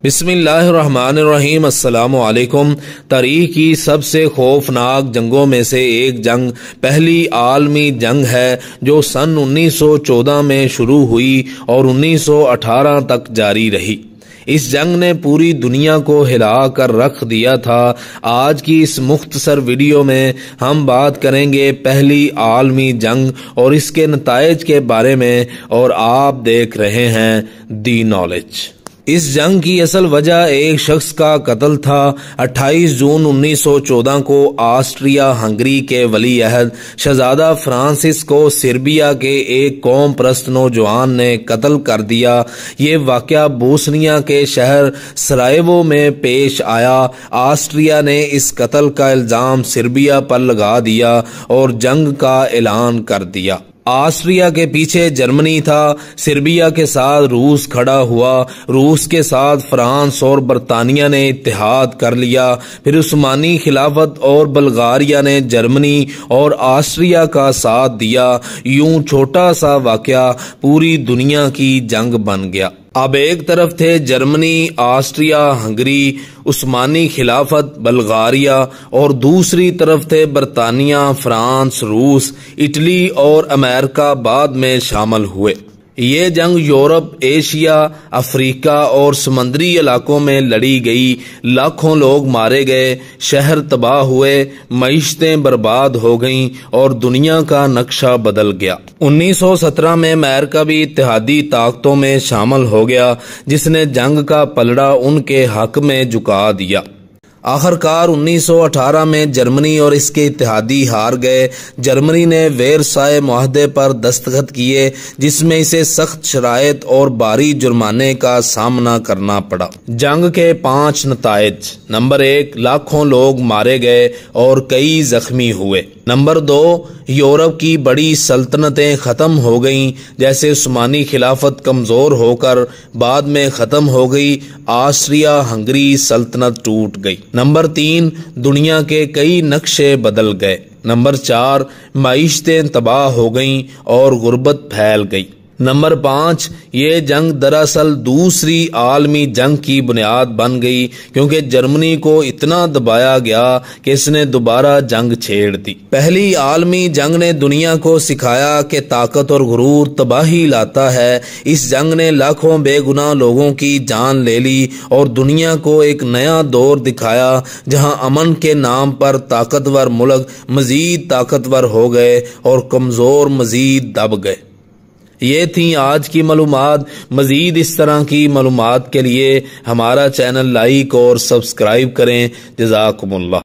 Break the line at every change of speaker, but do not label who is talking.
بسم اللہ الرحمن الرحیم۔ السلام علیکم۔ تاریخ کی سب سے خوفناک جنگوں میں سے ایک جنگ پہلی عالمی جنگ ہے جو سن 1914 میں شروع ہوئی اور 1918 تک جاری رہی۔ اس جنگ نے پوری دنیا کو ہلا کر رکھ دیا تھا۔ آج کی اس مختصر ویڈیو میں ہم بات کریں گے پہلی عالمی جنگ اور اس کے نتائج کے بارے میں، اور آپ دیکھ رہے ہیں دی نالج۔ اس جنگ کی اصل وجہ ایک شخص کا قتل تھا۔ 28 جون 1914 کو آسٹریا ہنگری کے ولی عہد شہزادہ فرانسس کو سربیا کے ایک قوم پرست نوجوان نے قتل کر دیا۔ یہ واقعہ بوسنیا کے شہر سرائیوو میں پیش آیا۔ آسٹریا نے اس قتل کا الزام سربیا پر لگا دیا اور جنگ کا اعلان کر دیا۔ آسٹریا کے پیچھے جرمنی تھا، سربیا کے ساتھ روس کھڑا ہوا، روس کے ساتھ فرانس اور برطانیہ نے اتحاد کر لیا، پھر عثمانی خلافت اور بلغاریہ نے جرمنی اور آسٹریا کا ساتھ دیا۔ یوں چھوٹا سا واقعہ پوری دنیا کی جنگ بن گیا۔ اب ایک طرف تھے جرمنی، آسٹریا ہنگری، عثمانی خلافت، بلغاریہ، اور دوسری طرف تھے برطانیہ، فرانس، روس، اٹلی اور امریکہ بعد میں شامل ہوئے۔ یہ جنگ یورپ، ایشیا، افریقہ اور سمندری علاقوں میں لڑی گئی۔ لاکھوں لوگ مارے گئے، شہر تباہ ہوئے، معیشتیں برباد ہو گئیں اور دنیا کا نقشہ بدل گیا۔ 1917 میں امریکہ بھی اتحادی طاقتوں میں شامل ہو گیا، جس نے جنگ کا پلڑا ان کے حق میں جھکا دیا۔ آخرکار 1918 میں جرمنی اور اس کے اتحادی ہار گئے۔ جرمنی نے ویرسائے معاہدے پر دستخط کیے، جس میں اسے سخت شرائط اور بھاری جرمانے کا سامنا کرنا پڑا۔ جنگ کے 5 نتائج۔ نمبر 1، لاکھوں لوگ مارے گئے اور کئی زخمی ہوئے۔ نمبر 2، یورپ کی بڑی سلطنتیں ختم ہو گئیں، جیسے عثمانی خلافت کمزور ہو کر بعد میں ختم ہو گئی، آسٹریا ہنگری سلطنت ٹوٹ گئی۔ نمبر 3، دنیا کے کئی نقشے بدل گئے۔ نمبر 4، معیشتیں تباہ ہو گئیں اور غربت پھیل گئی۔ نمبر 5، یہ جنگ دراصل دوسری عالمی جنگ کی بنیاد بن گئی، کیونکہ جرمنی کو اتنا دبایا گیا کہ اس نے دوبارہ جنگ چھیڑ دی۔ پہلی عالمی جنگ نے دنیا کو سکھایا کہ طاقت اور غرور تباہی لاتا ہے۔ اس جنگ نے لاکھوں بے گناہ لوگوں کی جان لے لی اور دنیا کو ایک نیا دور دکھایا، جہاں امن کے نام پر طاقتور ملک مزید طاقتور ہو گئے اور کمزور مزید دب گئے۔ یہ تھیں آج کی معلومات۔ مزید اس طرح کی معلومات کے لیے ہمارا چینل لائک اور سبسکرائب کریں۔ جزاکم اللہ۔